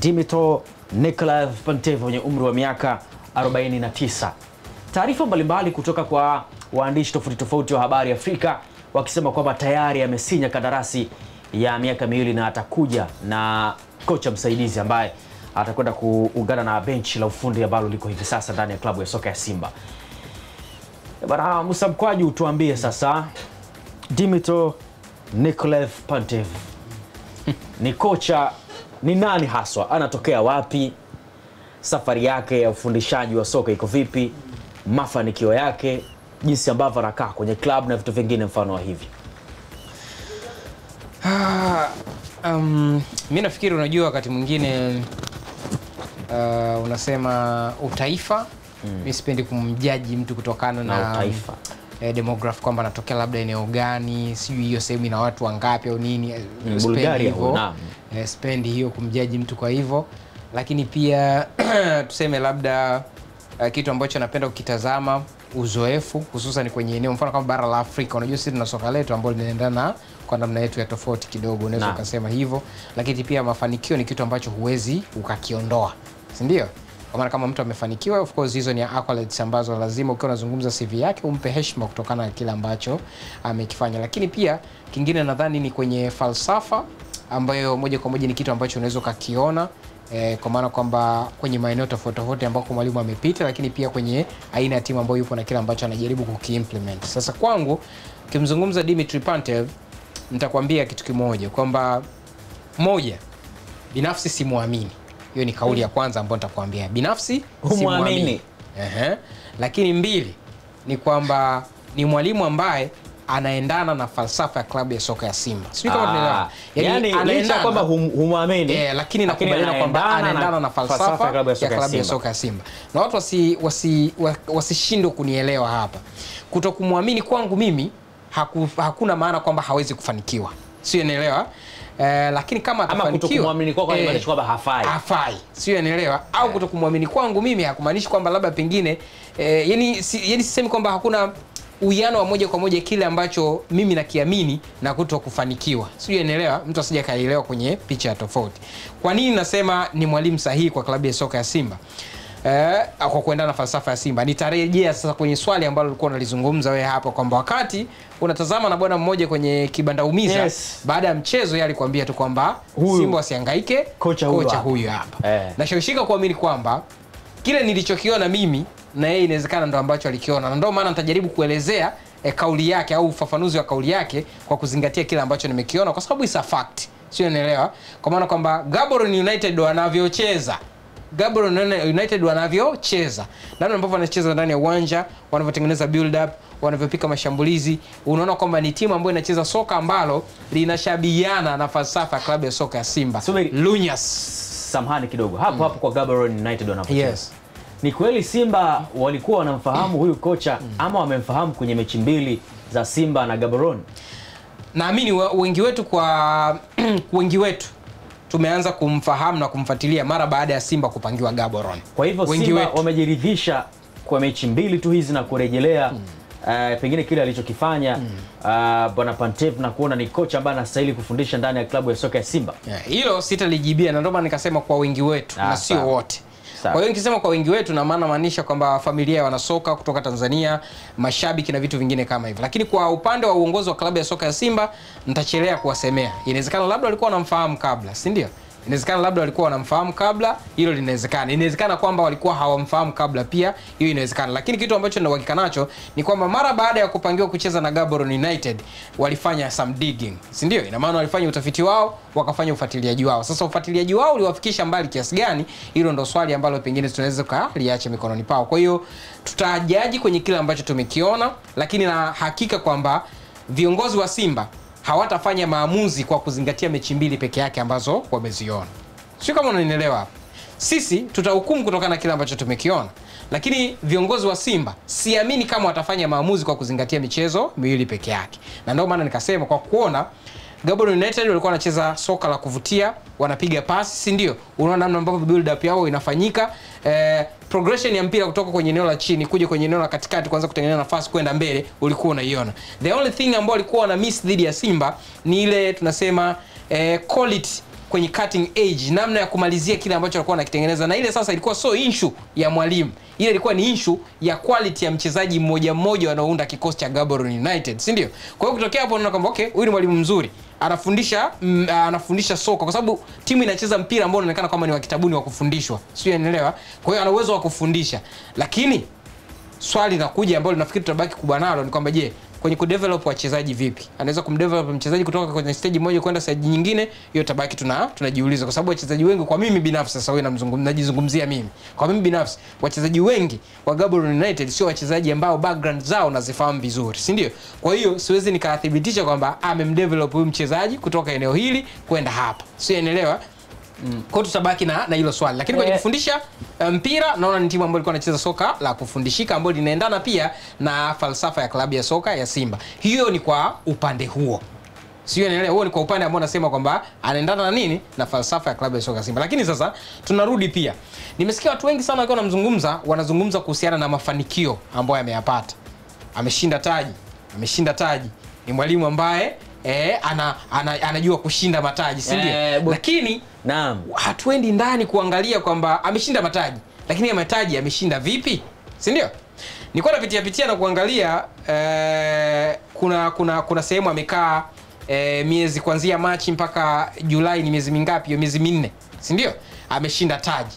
Dimitar Nikolaev Pantev mwenye umri wa miaka 49. Taarifa mbalimbali kutoka kwa waandishi tofauti wa habari Afrika wakisema kwamba tayari amesinya kandarasi ya miaka 2 na atakuja na kocha msaidizi ambaye atakwenda kuungana na benchi la ufundi ambalo liko hivi sasa ndani ya klabu ya soka ya Simba. Bwana Musa Mkwaju, tuambie sasa, Dimitar Nikolaev Pantev ni kocha, ni nani haswa? Anatokea wapi? Safari yake ya ufundishaji wa soka iko vipi? Mafanikio yake, jinsi ambavyo anakaa kwenye club na vitu vingine mfano wa hivi. Mimi nafikiri unajua wakati mwingine unasema utaifa. Mimi sipendi kumjaji mtu kutokana na utaifa. Demographic kwamba anatokea labda eneo gani, sijui hiyo sehemu ina watu wangapi au nini. Bulgaria hivyo. Spendi hiyo kumjaji mtu kwa hivyo. Lakini pia tuseme labda kitu ambacho napenda kukitazama, uzoefu hususan kwenye eneo mfano kama bara la Afrika. Unajua sisi tuna soka letu ambalo linaendana kwa namna yetu ya tofauti kidogo, unaweza kusema hivyo. Lakini pia mafanikio ni kitu ambacho huwezi ukakiondoa, si ndio? Kwa maana kama mtu amefanikiwa, of course hizo ni accolades ambazo lazima ukiwa unazungumza CV yake umpe heshima kutokana na kile ambacho amekifanya. Lakini pia kingine nadhani ni kwenye falsafa ambayo moja kwa moja ni kitu ambacho unaweza ukakiona kwa maana kwamba kwenye maeneo tofauti ambako mwalimu amepita, lakini pia kwenye aina ya timu ambayo yupo na kile ambacho anajaribu kukiimplement. Sasa kwangu kimzungumza Dimitar Pantev, nitakwambia kitu kimoja kwamba moja, binafsi simuamini. Hiyo ni kauli ya kwanza ambayo nitakwambia. Binafsi simuamini. Lakini mbili ni kwamba ni mwalimu ambaye anaendana na falsafa ya klabu ya soka ya Simba. Sio kama tunaelewa. Yaani anaendana kwamba humwamini, lakini nakubaliana kwamba anaendana na falsafa ya klabu ya soka ya Simba. Na watu wasishindwe kunielewa hapa. Kutokumwamini kwangu mimi hakuna maana kwamba hawezi kufanikiwa. Sio, unaelewa? Lakini kama atafanikiwa, kutokumwamini kwako inamaanisha kwamba hafai. Sio, unaelewa? Au kutokumwamini kwangu mimi hakumaanishi kwamba labda pengine yani sisemi kwamba hakuna uwiano wa moja kwa moja kile ambacho mimi nakiamini na kutokufanikiwa. Sio, unaelewa? Mtu asije kaelewa kwenye picha tofauti. Kwa nini nasema ni mwalimu sahihi kwa klabu ya soka ya Simba? Kwa kuendana na falsafa ya Simba. Nitarejea sasa kwenye swali ambalo ulikuwa unalizungumza wewe hapo kwamba wakati unatazama na bwana mmoja kwenye kibanda umiza, baada ya mchezo yeye alikwambia tu kwamba Simba wasihangaike, kocha huyu hapa. Na shawishika kuamini kwamba kile nilichokiona mimi na yeye inawezekana ndo ambacho alikiona. Na ndio maana nitajaribu kuelezea kauli yake au ufafanuzi wa kauli yake kwa kuzingatia kile ambacho nimekiona, kwa sababu it's a fact. Sio, unaelewa? Kwa maana kwamba Gaborone United wanavyocheza, namna ambavyo wanacheza ndani ya uwanja, wanavyotengeneza build up, wanavyopika mashambulizi, unaona kwamba ni timu ambayo inacheza soka ambalo linashabihiana na falsafa ya klabu ya soka ya Simba. Lunyas, samahani kidogo. Hapo kwa Gaborone United wanapocheza. Ni kweli Simba walikuwa wanamfahamu huyu kocha ama wamemfahamu kwenye mechi 2 za Simba na Gaborone? Naamini wengi wetu tumeanza kumfahamu na kumfuatilia mara baada ya Simba kupangiwa Gaborone. Kwa hivyo Simba wamejiridhisha kwa mechi 2 tu hizi na kurejelea pengine kile alichokifanya bwana Pantev na kuona ni kocha ambaye anastahili kufundisha ndani ya klabu ya soka ya Simba. Hilo sitalijibia, na ndio maana nikasema kwa wengi wetu na sio wote. Kwa hiyo nikisema kwa wengi wetu na maana maanisha kwamba familia ya wanasoka kutoka Tanzania, mashabiki na vitu vingine kama hivyo. Lakini kwa upande wa uongozi wa klabu ya soka ya Simba nitachelea kuwasemea. Inawezekana labda walikuwa wanamfahamu kabla, si ndio? Inawezekana labda walikuwa wanamfahamu kabla, hilo linawezekana. Inawezekana kwamba walikuwa hawamfahamu kabla pia, hiyo inawezekana. Lakini kitu ambacho nina uhakika nacho ni kwamba mara baada ya kupangiwa kucheza na Gaborone United walifanya some digging, si ndio? Ina maana walifanya utafiti wao, wakafanya ufuatiliaji wao. Sasa ufuatiliaji wao uliwafikisha mbali kiasi gani? Hilo ndo swali ambalo pengine tunaweza kuliacha mikononi pao. Kwa hiyo tutajaji kwenye kile ambacho tumekiona, lakini na hakika kwamba viongozi wa Simba hawatafanya maamuzi kwa kuzingatia mechi 2 peke yake ambazo wameziona. Sio kama unanielewa hapa. Sisi tutahukumu kutokana na kile ambacho tumekiona, lakini viongozi wa Simba siamini kama watafanya maamuzi kwa kuzingatia michezo 2 peke yake. Na ndio maana nikasema kwa kuona Gaborone United walikuwa wanacheza soka la kuvutia, wanapiga pasi, si ndio? Unaona namna ambavyo build up yao inafanyika, progression ya mpira kutoka kwenye eneo la chini kuja kwenye eneo la katikati kuanza kutengeneza nafasi kwenda mbele, ulikuwa unaiona. The only thing ambao walikuwa wana miss dhidi ya Simba ni ile tunasema quality kwenye cutting edge, namna ya kumalizia kile ambacho alikuwa anakitengeneza. Na ile sasa ilikuwa so issue ya mwalimu, ile ilikuwa ni issue ya quality ya mchezaji mmoja mmoja wanaounda kikosi cha Gaborone United, si ndio? Kwa hiyo kutokea hapo unaona kwamba okay, huyu ni mwalimu mzuri, anafundisha soka, kwa sababu timu inacheza mpira ambao unaonekana kama ni wa kitabuni wa kufundishwa, sio, unaelewa? Kwa hiyo ana uwezo wa kufundisha, lakini swali linakuja ambalo nafikiri tutabaki kubwa nalo ni kwamba je, kwenye kudevelop wachezaji vipi? Anaweza kumdevelop mchezaji kutoka kwenye stage moja kwenda stage nyingine? Hiyo tabaki tunajiuliza, kwa sababu wachezaji wengi, kwa mimi binafsi, sasa wewe najizungumzia mimi, kwa mimi binafsi, wachezaji wengi wa Gaborone United sio wachezaji ambao background zao nazifahamu vizuri, si ndio? Kwa hiyo siwezi nikathibitisha kwamba amemdevelop huyu mchezaji kutoka eneo hili kwenda hapa, sio, unaelewa? Kwa tutabaki na hilo swali, lakini kwenye kufundisha mpira naona ni timu ambayo ilikuwa inacheza soka la kufundishika ambalo linaendana pia na falsafa ya klabu ya soka ya Simba. Hiyo ni kwa upande huo, sio, unaelewa? Huo ni kwa upande ambao nasema kwamba anaendana na nini, na falsafa ya klabu ya soka ya Simba. Lakini sasa tunarudi pia, nimesikia watu wengi sana wakiwa wanazungumza kuhusiana na mafanikio ambayo ameyapata. Ameshinda taji, ni mwalimu ambaye anajua kushinda mataji, si ndio? Lakini naam, hatuendi ndani kuangalia kwamba ameshinda mataji, lakini ya mataji ameshinda vipi, si ndio? Nilikuwa napitia na kuangalia kuna sehemu amekaa miezi kuanzia Machi mpaka Julai, ni miezi mingapi hiyo? Miezi 4, si ndio? Ameshinda taji,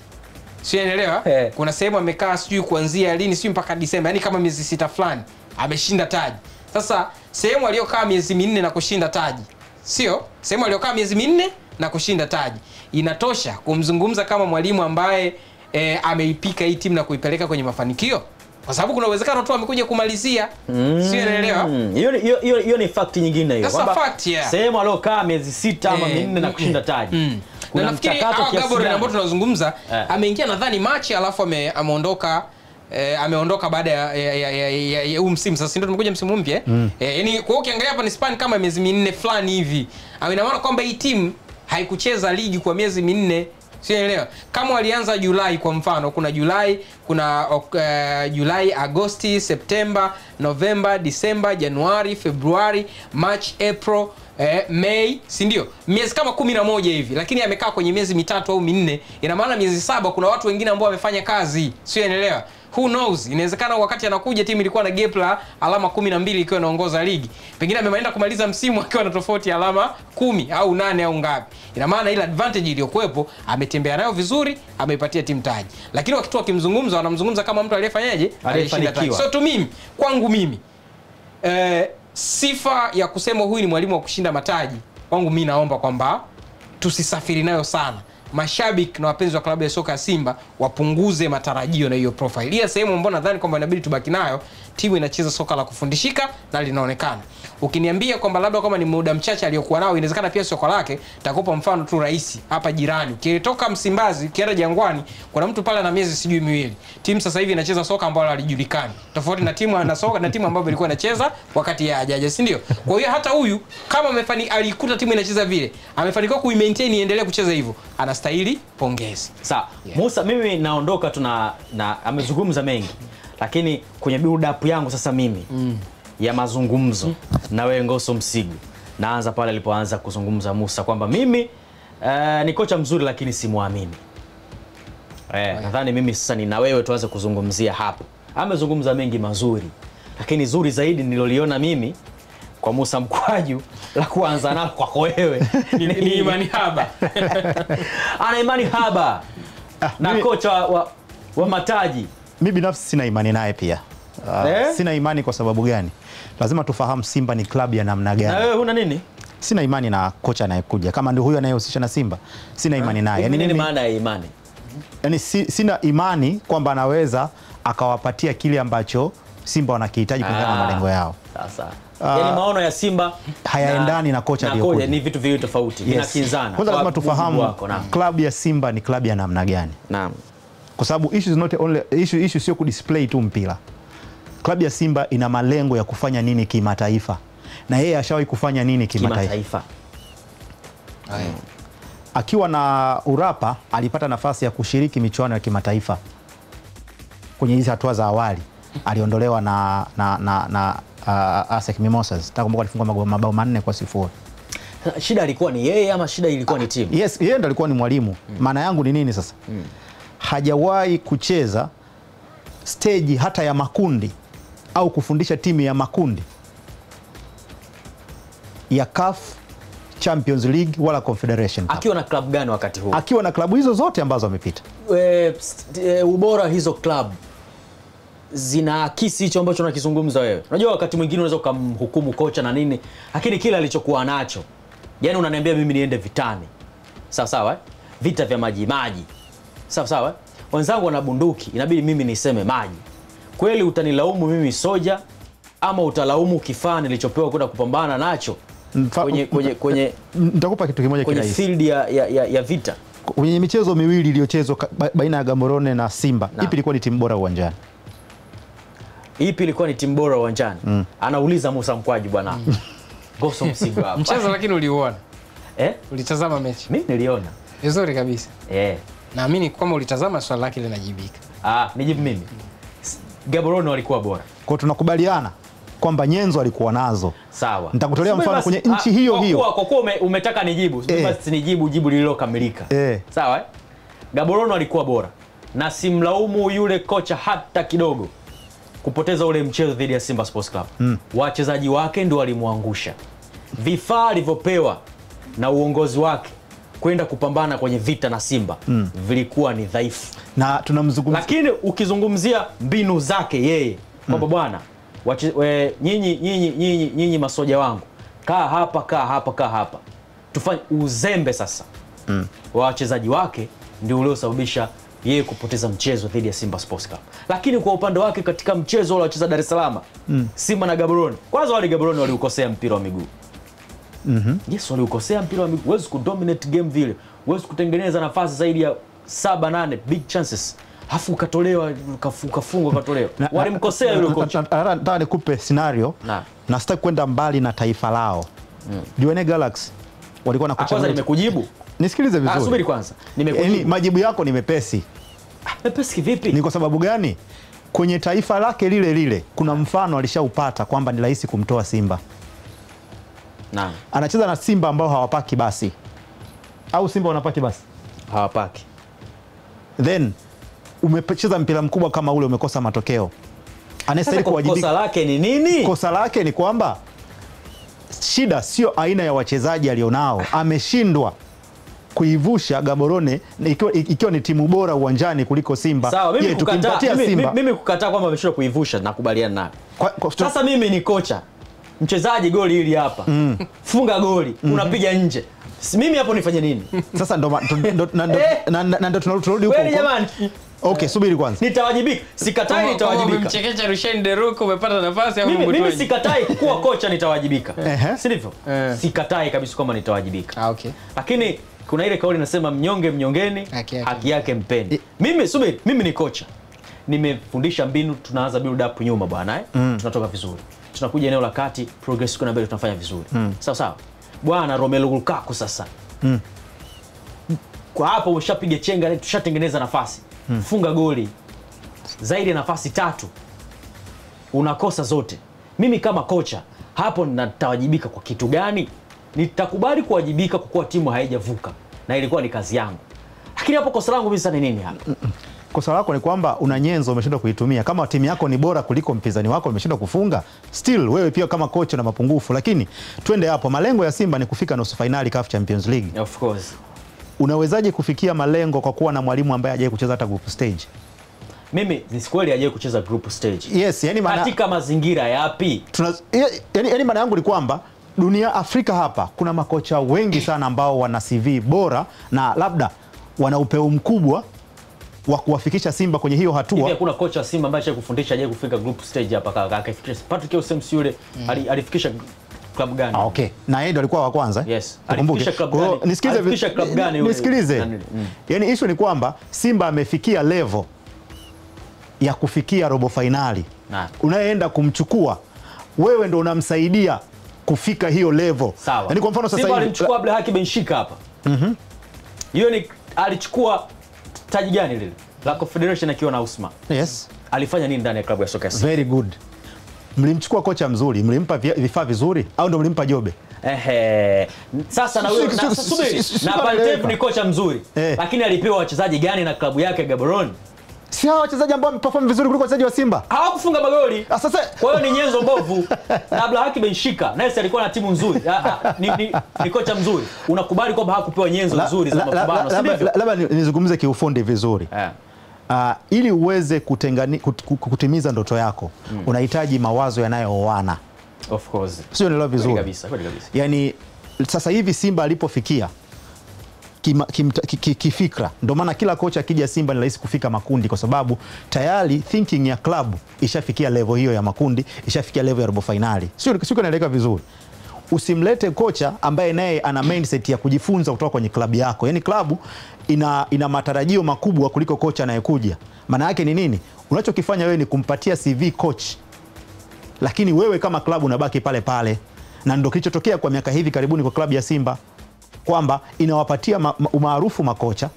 sio, unaelewa? Kuna sehemu amekaa sijui kuanzia lini, sijui mpaka Disemba, yani kama miezi 6 fulani ameshinda taji. Sasa sehemu aliyokaa miezi 4 na kushinda taji, sio sehemu aliyokaa miezi 4 na kushinda taji, inatosha kumzungumza kama mwalimu ambaye ameipika hii timu na kuipeleka kwenye mafanikio? Kwa sababu kuna uwezekano tu amekuja kumalizia, sio, unaelewa? Hiyo ni fact nyingine hiyo, kwamba sehemu aliyokaa miezi 6 ama 4 na kushinda taji. Na nafikiri Gaborone ambao tunazungumza ameingia nadhani Machi, alafu ameondoka baada ya huu msimu. Sasa ndio tumekuja msimu mpya, yani kwa hiyo ukiangalia hapa ni span kama miezi 4 fulani hivi. Ina maana kwamba hii timu haikucheza ligi kwa miezi 4, sio, unaelewa? Kama walianza Julai kwa mfano, kuna Julai, Agosti, Septemba, Novemba, Disemba, Januari, Februari, March, April, Mei, si ndio? Miezi kama 11 hivi, lakini amekaa kwenye miezi 3 au 4. Ina maana miezi 7 kuna watu wengine ambao wamefanya kazi, sio, unaelewa? Who knows, inawezekana wakati anakuja timu ilikuwa na gap la alama 12 ikiwa inaongoza ligi, pengine ameenda kumaliza msimu akiwa na tofauti ya alama 10 au 8 au ngapi. Ina maana ile advantage iliyokuepo ametembea nayo vizuri, ameipatia timu taji. Lakini wakati wakimzungumza, wanamzungumza kama mtu aliyefanyaje, alishinda taji. So to mimi, kwangu mimi, sifa ya kusema huyu ni mwalimu wa kushinda mataji, kwangu mimi naomba kwamba tusisafiri nayo sana. Mashabiki na wapenzi wa klabu ya soka ya Simba wapunguze matarajio na hiyo profile. Ile sehemu ambayo nadhani kwamba inabidi tubaki nayo, timu inacheza soka la kufundishika na linaonekana. Ukiniambia kwamba labda kama ni muda mchache aliyokuwa nao, inawezekana pia soka lake, nitakupa mfano tu rahisi hapa jirani. Ukitoka Msimbazi ukienda Jangwani, kuna mtu pale na miezi sijui 2. Timu sasa hivi inacheza soka ambalo halijulikani. Tofauti na timu ana soka na timu ambayo ilikuwa inacheza wakati ya ajaje, si ndio? Kwa hiyo hata huyu kama alikuta timu inacheza vile, amefanikiwa kuimaintain iendelee kucheza hivyo, anastahili pongezi. Sawa. Musa, mimi naondoka tu na amezungumza mengi. Lakini kwenye build up yangu sasa mimi ya mazungumzo na wewe Ngoso Msigu, naanza pale alipoanza kuzungumza Musa kwamba mimi ni kocha mzuri lakini simuamini. Nadhani mimi sasa ni na wewe tuanze kuzungumzia hapo. Amezungumza mengi mazuri, lakini zuri zaidi niloliona mimi kwa Musa Mkwaju la kuanza nalo kwako wewe ni imani haba. Ana imani haba na kocha wa mataji. Mimi binafsi sina imani naye pia. Sina imani kwa sababu gani? Lazima tufahamu Simba ni klabu ya namna gani. Na wewe huna nini? Sina imani na kocha anayekuja. Kama ndio huyo anayehusisha na Simba, sina imani naye. Yani nini maana ya imani? Yani sina imani kwamba anaweza akawapatia kile ambacho Simba wanakihitaji kulingana na malengo yao. Sasa yani maono ya Simba hayaendani na kocha aliyokuja. Ni vitu viwili tofauti, vinakinzana. Kwanza lazima tufahamu klabu ya Simba ni klabu ya namna gani. Naam. Kwa sababu issue is not only issue sio kudisplay tu mpira. Klabu ya Simba ina malengo ya kufanya nini kimataifa. Na yeye ashawahi kufanya nini kimataifa. Akiwa na Urapa alipata nafasi ya kushiriki michuano ya kimataifa. Kwenye hizo hatua za awali aliondolewa na ASEC Mimosas. Takumbuka alifunga mabao 4-0. Shida ilikuwa ni yeye ama shida ilikuwa ni timu? Yes, yeye ndo alikuwa ni mwalimu. Maana yangu ni nini sasa? Hajawahi kucheza stage hata ya makundi au kufundisha timu ya makundi ya CAF Champions League wala Confederation Cup. Akiwa na club gani wakati huo? Akiwa na klabu hizo zote ambazo amepita. Ubora hizo club zinaakisi hicho ambacho unakizungumza wewe. Unajua wakati mwingine unaweza kumhukumu kocha na nini, lakini kile alichokuwa nacho. Yaani unaniambia mimi niende vitani. Sawa sawa, vita vya maji. Sawa sawa. Wenzangu wana bunduki, inabidi mimi niseme maji. Kweli utanilaumu mimi soja ama utalaumu kifaa nilichopewa kwenda kupambana nacho kwenye nitakupa kitu kimoja kwenye field ya vita. Kwenye michezo miwili iliyochezwa baina ya Gaborone na Simba, ipi ilikuwa ni timu bora uwanjani? Ipi ilikuwa ni timu bora uwanjani? Anauliza Musa Mkwaju bwana. Goso msigo hapa. Mchezo lakini uliuona? Ulitazama mechi? Mimi niliona. Vizuri kabisa. Naamini kama ulitazama swali lake linajibika. Nijibu mimi. Gaborone walikuwa bora. Kwa tunakubaliana kwamba nyenzo alikuwa nazo. Sawa. Nitakutolea mfano kwenye nchi hiyo hiyo. Kwa kuwa umetaka nijibu, basi nijibu jibu lililokamilika. Sawa? Gaborone walikuwa bora. Na simlaumu yule kocha hata kidogo kupoteza ule mchezo dhidi ya Simba Sports Club. Wachezaji wake ndio walimwangusha. Vifaa alivyopewa na uongozi wake kwenda kupambana kwenye vita na Simba vilikuwa ni dhaifu. Na tunamzungumzia, lakini ukizungumzia mbinu zake yeye kwamba bwana nyinyi masoja wangu, kaa hapa tufanye uzembe sasa. Wa wachezaji wake ndio uliosababisha yeye kupoteza mchezo dhidi ya Simba Sports Club. Lakini kwa upande wake katika mchezo ule wacheza Dar es Salaam, Simba na Gaborone, kwanza wale Gaborone waliukosea mpira wa miguu. Yes, waliukosea mpira wa miguu. Huwezi kudominate game vile. Huwezi kutengeneza nafasi zaidi ya 7-8 big chances. Hafu ukatolewa, ukafungwa, ukatolewa. Walimkosea yule kocha. Nataka nikupe scenario na sitaki kwenda mbali na taifa lao. Jwaneng Galaxy walikuwa na kocha. Kwanza nimekujibu. Nisikilize vizuri. Subiri kwanza. Nimekujibu. Majibu yako ni mepesi. Mepesi kivipi? Ni kwa sababu gani? Kwenye taifa lake lile kuna mfano alishaupata kwamba ni rahisi kumtoa Simba. Naam. Anacheza na Simba ambao hawapaki basi. Au Simba wanapaki basi? Hawapaki. Then umecheza mpira mkubwa kama ule, umekosa matokeo. Anastahili kuwajibika. Kosa lake ni nini? Kosa lake ni kwamba shida sio aina ya wachezaji alionao. Ameshindwa kuivusha Gaborone ikiwa ni timu bora uwanjani kuliko Simba. Sawa, mimi tukimpatia Simba. Mimi kukataa kwamba ameshindwa kuivusha, nakubaliana naye. Sasa mimi ni kocha. Mchezaji goli hili hapa. Funga goli, unapiga nje. Mimi hapo nifanye nini? Sasa ndo tunarudi huko. Wewe jamani. Okay, subiri kwanza. Nitawajibika. Sikatai nitawajibika. Umemchekecha Rushaine De Reuck, umepata nafasi au mimi sikatai kuwa kocha nitawajibika. Si ndivyo? Sikatai kabisa kwamba nitawajibika. Okay. Lakini kuna ile kauli inasema mnyonge mnyongeni, haki yake mpeni. Mimi ni kocha. Nimefundisha mbinu, tunaanza build up nyuma bwana tunatoka vizuri. Tunakuja eneo la kati, progress kuna mbele tunafanya vizuri. Sawa sawa. Bwana Romelu Lukaku sasa. Kwa hapo ushapiga chenga, tushatengeneza nafasi. Funga goli. Zaidi ya nafasi 3. Unakosa zote. Mimi kama kocha, hapo nitawajibika kwa kitu gani? Nitakubali kuwajibika kwa kuwa timu haijavuka na ilikuwa ni kazi yangu. Lakini hapo kosa langu mimi sasa ni nini hapa? Kosa lako ni kwamba una nyenzo umeshindwa kuitumia. Kama timu yako ni bora kuliko mpinzani wako umeshindwa kufunga, still wewe pia kama kocha na mapungufu. Lakini twende hapo, malengo ya Simba ni kufika nusu finali CAF Champions League. Of course. Unawezaje kufikia malengo kwa kuwa na mwalimu ambaye hajawahi kucheza hata group stage? Mimi ni kweli hajawahi kucheza group stage. Yes, yani katika mazingira yapi? Yani maana yangu ni kwamba dunia Afrika hapa kuna makocha wengi sana ambao wana CV bora na labda wana upeo mkubwa wa kuwafikisha Simba kwenye hiyo hatua. Hivi kuna kocha wa Simba ambaye kufundisha hajawahi kufika group stage hapa akafikisha. Patrick Ausems yule alifikisha club gani? Okay. Na yeye ndo alikuwa wa kwanza. Yes. Alifikisha club gani? Nisikilize club gani yule? Nisikilize. Yani issue ni kwamba Simba amefikia level ya kufikia robo finali. Unayeenda kumchukua wewe ndo unamsaidia kufika hiyo level. Yani kwa mfano sasa Simba alimchukua Abdul Haki Benshika hapa. Hiyo ni alichukua taji gani lile? La Confederation akiwa na Usman. Yes. Alifanya nini ndani ya klabu ya soka ya Simba? Very good. Mlimchukua kocha mzuri, mlimpa vifaa vizuri au ndio mlimpa Jobe? Sasa na wewe subiri. Na Pantev ni kocha mzuri. Lakini alipewa wachezaji gani na klabu yake Gaborone? Si hao wachezaji ambao wameperform vizuri kuliko wachezaji wa Simba. Hawakufunga magoli. Sasa kwa hiyo ni nyenzo mbovu. Na Abdulhaki Benshika, naye alikuwa na timu nzuri. Ni kocha mzuri. Unakubali kwamba hakupewa nyenzo nzuri za mapambano, si ndivyo? Labda nizungumze kiufundi vizuri. Ili uweze kutimiza ndoto yako, unahitaji mawazo yanayooana. Of course. Sio nielewa vizuri. Kabisa. Yaani sasa hivi Simba alipofikia kifikra, ndio maana kila kocha akija Simba ni rahisi kufika makundi, kwa sababu tayari thinking ya club ishafikia level hiyo ya makundi, ishafikia level ya robo finali. Sio naeleka vizuri. Usimlete kocha ambaye naye ana mindset ya kujifunza kutoka kwenye klabu yako. Yaani klabu ina matarajio makubwa kuliko kocha anayekuja. Maana yake ni nini? Unachokifanya wewe ni kumpatia CV coach, lakini wewe kama klabu unabaki pale pale. Na ndio kilichotokea kwa miaka hivi karibuni kwa klabu ya Simba, kwamba inawapatia umaarufu makocha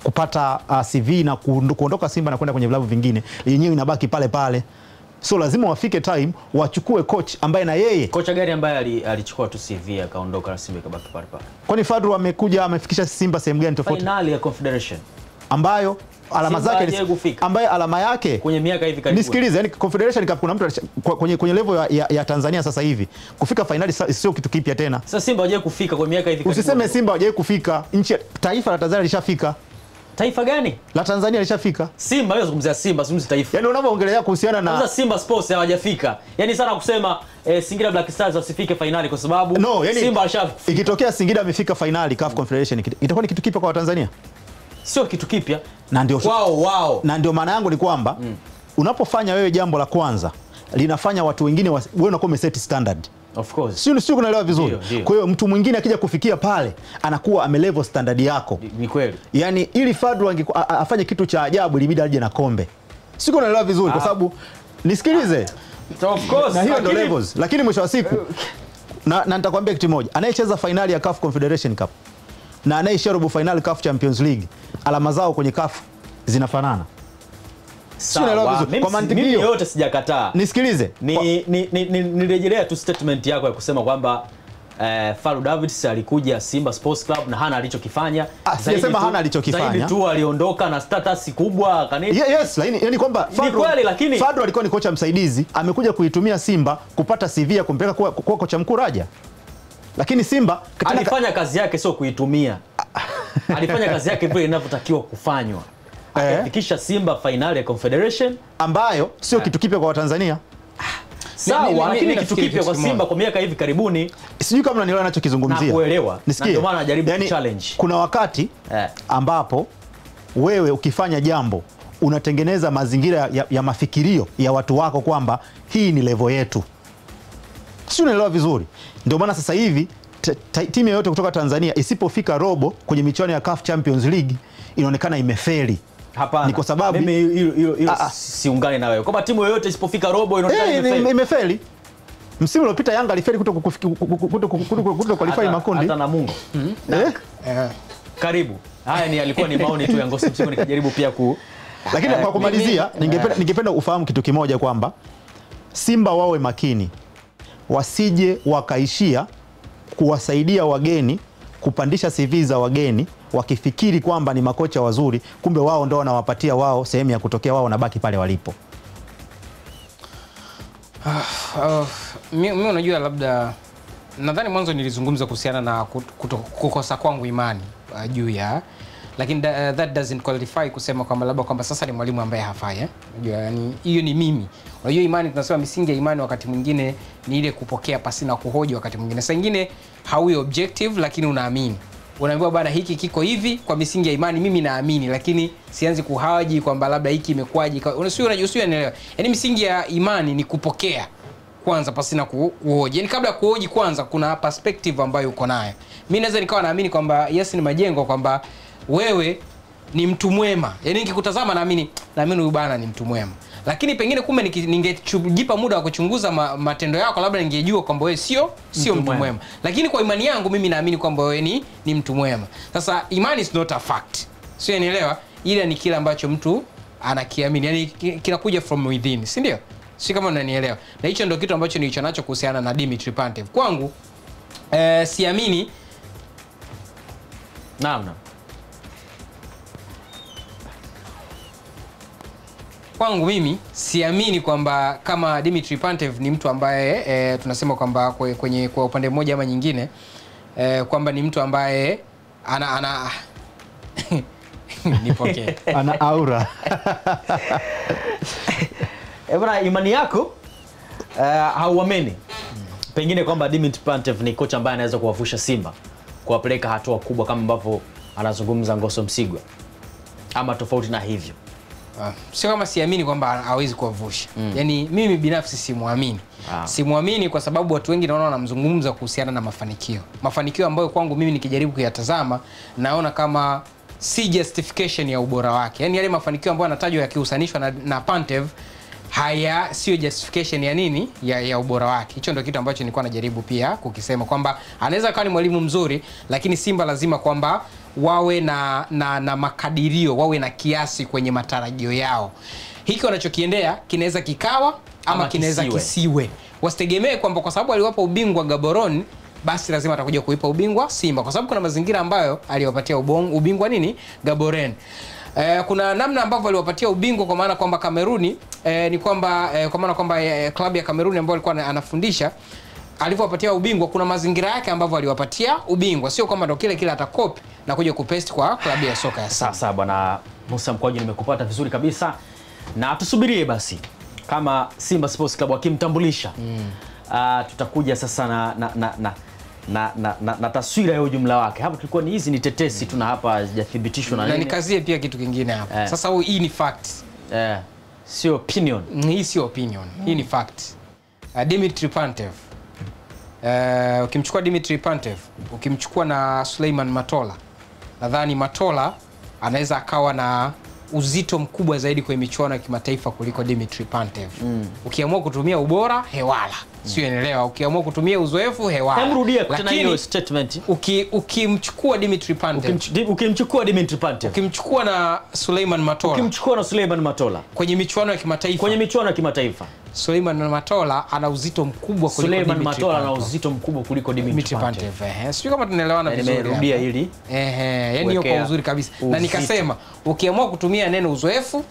kupata CV na kuondoka Simba na kwenda kwenye vilabu vingine, yenyewe inabaki pale pale. So lazima wafike time wachukue coach ambaye na yeye. Kocha gani ambaye alichukua tu CV akaondoka na Simba ikabaki pale pale? Kwani Fadru amekuja amefikisha Simba sehemu gani tofauti? Finali ya Confederation ambayo alama zake ambaye alama yake kwenye miaka hivi karibuni. Nisikilize, yani Confederation Cup kuna mtu kwenye level ya Tanzania sasa hivi kufika finali sio kitu kipya tena. Sasa Simba hajawahi kufika kwa miaka hivi karibuni. Usiseme Simba hajawahi kufika, taifa la Tanzania lishafika. Taifa gani? La Tanzania lishafika. Simba, wewe zungumzia Simba, zungumzia taifa. Yaani unapoongelea kuhusiana na sasa Simba Sports hawajafika. Yaani sana kusema Singida Black Stars wasifike finali kwa sababu Simba alishafika. Ikitokea Singida amefika finali CAF Confederation, itakuwa ni kitu kipya kwa Tanzania? Sio kitu kipya. Na ndio wao. Na ndio maana yangu ni kwamba unapofanya wewe jambo la kwanza linafanya watu wengine wewe unakuwa umeset standard. Of course. Sio kunaelewa vizuri. Kwa hiyo mtu mwingine akija kufikia pale anakuwa amelevel standard yako. Ni kweli. Yaani ili Fadlu afanye kitu cha ajabu ilibidi aje na kombe. Sio kunaelewa vizuri kwa sababu nisikilize. Of course. Na hiyo ndio levels. Lakini mwisho wa siku na nitakwambia kitu moja. Anayecheza finali ya CAF Confederation Cup na anayeshia robo final CAF Champions League, alama zao kwenye CAF zinafanana. Sawa, kwa mantiki hiyo yote sijakataa. Nisikilize. Nirejelea tu statement yako ya kusema kwamba Fadlu Davids alikuja Simba Sports Club na hana alichokifanya. Sijasema hana alichokifanya. Zaidi tu aliondoka na status kubwa kanini. Yes, yani kwamba Fadlu alikuwa ni kocha msaidizi, amekuja kuitumia Simba kupata CV ya kumpeleka kuwa kocha mkuu Raja. Lakini Simba alifanya kazi yake, sio kuitumia. Alifanya kazi yake vile inavyotakiwa kufanywa. Akafikisha Simba finali ya Confederation ambayo sio kitu kipya kwa Watanzania. Sawa, lakini kitu kipya kwa Simba kwa miaka hivi karibuni. Sijui kama unanielewa ninachokizungumzia. Na kuelewa. Na ndio maana najaribu challenge. Kuna wakati ambapo wewe ukifanya jambo unatengeneza mazingira ya mafikirio ya watu wako kwamba hii ni level yetu. Sio unaelewa vizuri. Ndio maana sasa hivi timu yoyote kutoka Tanzania isipofika robo kwenye michuano ya CAF Champions League inaonekana imefeli. Hapana. Ni kwa sababu mimi hilo siungane na wewe. Kama timu yoyote isipofika robo inaonekana imefeli. Msimu uliopita Yanga alifeli kuto qualify makundi. Hata Namungo. Karibu. Haya alikuwa ni maoni tu ya Ngosi Msimu, nikajaribu pia lakini kwa kumalizia ningependa ufahamu kitu kimoja kwamba Simba wawe makini. Wasije wakaishia kuwasaidia wageni kupandisha CV za wageni wakifikiri kwamba ni makocha wazuri, kumbe wao ndio wanawapatia wao sehemu ya kutokea, wao nabaki pale walipo. Mimi unajua, labda nadhani mwanzo nilizungumza kuhusiana na kukosa kwangu imani juu ya, lakini that doesn't qualify kusema kwamba labda kwamba sasa ni mwalimu ambaye hafai. Unajua, yani hiyo ni mimi. Unajua imani, tunasema misingi ya imani wakati mwingine ni ile kupokea pasi na kuhoji wakati mwingine. Sasa nyingine hauwi objective lakini unaamini. Unaambiwa bana hiki kiko hivi kwa misingi ya imani, mimi naamini, lakini sianzi kuhaji kwamba labda hiki imekwaje. Unanielewa? Yaani misingi ya imani ni kupokea kwanza pasi na kuhoji. Yaani kabla ya kuhoji kwanza kuna perspective ambayo uko nayo. Mimi naweza nikawa naamini kwamba Yes ni Majengo kwamba wewe ni mtu mwema. Yaani nikikutazama naamini huyu bana ni mtu mwema. Lakini pengine kumbe ningejipa muda wa kuchunguza matendo yako, labda ningejua kwamba wewe sio mtu mwema. Lakini kwa imani yangu mimi naamini kwamba wewe ni mtu mwema. Sasa imani is not a fact. Sio, unielewa? Ile ni kile ambacho mtu anakiamini. Yaani kinakuja from within, si ndio? Si kama unanielewa. Na hicho ndio kitu ambacho nilicho nacho kuhusiana na Dimitri Pantev. Kwangu siamini. Naam. Kwangu mimi siamini kwamba kama Dimitri Pantev ni mtu ambaye tunasema kwamba kwa upande mmoja ama nyingine kwamba ni mtu ambaye ana nipokee. Ana aura. Bwana, imani yako hauamini pengine kwamba Dimitri Pantev ni kocha ambaye anaweza kuwavusha Simba kuwapeleka hatua kubwa kama ambavyo anazungumza Ngoso Msigwa, ama tofauti na hivyo? Sio kama siamini kwamba hawezi kuwavusha. Yaani mimi binafsi simuamini. Simuamini kwa sababu watu wengi naona wanamzungumza kuhusiana na mafanikio. Mafanikio ambayo kwangu mimi nikijaribu kuyatazama naona kama si justification ya ubora wake. Yaani yale mafanikio ambayo yanatajwa yakihusanishwa na Pantev haya sio justification ya nini ya ubora wake. Hicho ndio kitu ambacho nilikuwa najaribu pia kukisema kwamba anaweza kuwa ni mwalimu mzuri, lakini Simba lazima kwamba wawe na makadirio, wawe na kiasi kwenye matarajio yao. Hiki wanachokiendea kinaweza kikawa ama kinaweza kisiwe. Wasitegemee kwamba kwa sababu aliwapa ubingwa Gaborone basi lazima atakuja kuipa ubingwa Simba, kwa sababu kuna mazingira ambayo aliwapatia ubingwa nini Gaborone. Kuna namna ambavyo aliwapatia ubingwa, kwa maana kwamba Kameruni ni kwamba kwa maana kwamba klabu ya Kameruni ambayo alikuwa anafundisha alivyowapatia ubingwa, kuna mazingira yake ambavyo aliwapatia ubingwa, sio kwamba ndio kile atakopi na kuja kupesti kwa klabu ya soka ya Simba. Sasa bwana Musa Mkwaju, nimekupata vizuri kabisa, na tusubirie basi kama Simba Sports Club wakimtambulisha tutakuja sasa na taswira ya ujumla wake. Hapo tulikuwa ni hizi ni tetesi tuna hapa hazijathibitishwa na nini. Na nikazie pia kitu kingine hapa. Sasa hii ni fact. Sio opinion. Hii sio opinion. Hii ni fact. Dimitri Pantev. Ukimchukua Dimitri Pantev, ukimchukua na Suleiman Matola, nadhani Matola anaweza akawa na uzito mkubwa zaidi kwenye michuano ya kimataifa kuliko Dimitri Pantev. Ukiamua kutumia ubora hewala, sio unaelewa, ukiamua kutumia uzoefu hewala. Hemrudia tena hiyo statement. Ukimchukua Dimitri Pantev, ukimchukua Dimitri Pantev, ukimchukua na Suleiman Matola, kwenye michuano ya kimataifa, Suleiman Matola ana uzito mkubwa kuliko Dimitri Pantev. Matola ana uzito mkubwa kuliko Dimitri Pantev. Sio kama tunaelewana vizuri. Nimerudia hili. Yaani hiyo kwa uzuri kabisa. Na nikasema ukiamua kutumia neno uzoefu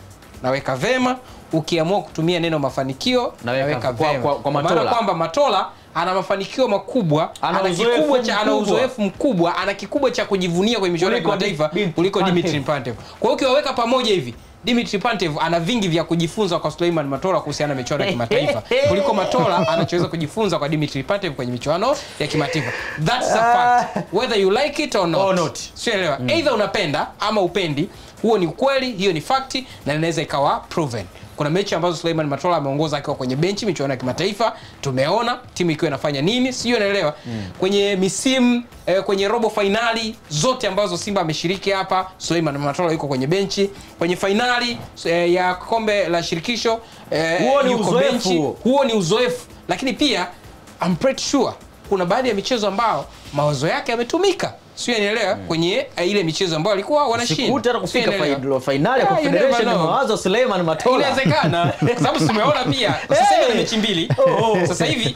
naweka vema, ukiamua kutumia neno mafanikio naweka vema. Kwa Matola, kwamba Matola ana mafanikio makubwa, ana uzoefu mkubwa, ana kikubwa cha kujivunia kwenye michuano ya kimataifa kuliko Dimitri Pantev. Kwa hiyo ukiwaweka pamoja hivi, Dimitri Pantev ana vingi vya kujifunza kwa Suleiman Matola kuhusiana na michuano ya kimataifa kuliko Matola anachoweza kujifunza kwa Dimitri Pantev kwenye michuano ya kimataifa. That's a fact, whether you like it or not. Sio elewa, either unapenda ama upendi, huo ni ukweli, hiyo ni fact na inaweza ikawa proven. Kuna mechi ambazo Suleiman Matola ameongoza akiwa kwenye benchi michuano ya kimataifa, tumeona timu ikiwa inafanya nini, sio unaelewa. Kwenye misimu kwenye robo finali zote ambazo Simba ameshiriki hapa, Suleiman Matola yuko kwenye benchi. Kwenye finali ya kombe la shirikisho yuko benchi. Huo ni uzoefu. Lakini pia I'm pretty sure kuna baadhi ya michezo ambao mawazo yake yametumika, sio unaelewa, kwenye ile michezo ambayo alikuwa wanashinda. Sikuta kufika finali ya Confederation na mawazo Suleiman Matola. Inawezekana kwa sababu tumeona pia sasa hivi ana mechi mbili.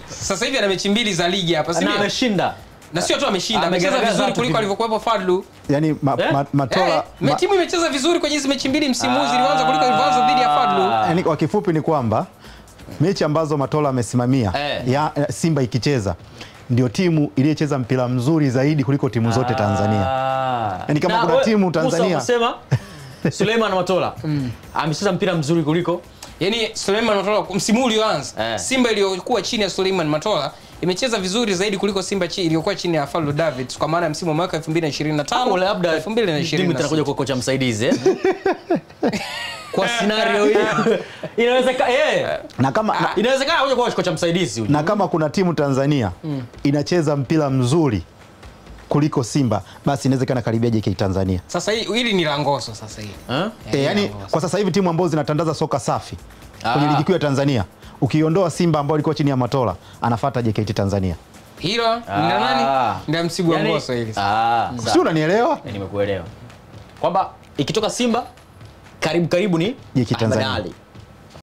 Sasa hivi ana mechi mbili za ligi hapa, sio? Na ameshinda. Na sio tu ameshinda, amecheza vizuri kuliko alivyokuwepo Fadlu. Yaani Matola timu imecheza vizuri kwenye hizo mechi mbili msimu huu, zilianza kuliko ilivyoanza dhidi ya Fadlu. Yaani kwa kifupi ni kwamba mechi ambazo Matola amesimamia ya Simba ikicheza ndio timu iliyocheza mpira mzuri zaidi kuliko timu zote Tanzania. Yaani kama kuna timu Tanzania unasema Suleiman Matola amecheza mpira mzuri kuliko, yaani Suleiman Matola msimu ulioanza Simba iliyokuwa chini ya Suleiman Matola imecheza vizuri zaidi kuliko Simba iliyokuwa chini ya Fadlu Davids, kwa maana msimu wa mwaka 2025 labda 2026 atakuja kwa kocha msaidizi kwa scenario hii inawezekana na kama inawezekana kuja kwa kocha msaidizi na kama kuna timu Tanzania inacheza mpira mzuri kuliko Simba, basi inawezekana karibia JK Tanzania. Sasa hili ni la Ngoso sasa hili. Yaani kwa sasa hivi timu ambazo zinatandaza soka safi kwenye ligi kuu ya Tanzania, ukiondoa Simba ambao ilikuwa chini ya Matola, anafuata JKT Tanzania. Hilo ni nani? Ndio msibu wa Ngoso hili. Sio, unanielewa? Nimekuelewa. Kwamba ikitoka Simba karibu ni JKT Tanzania.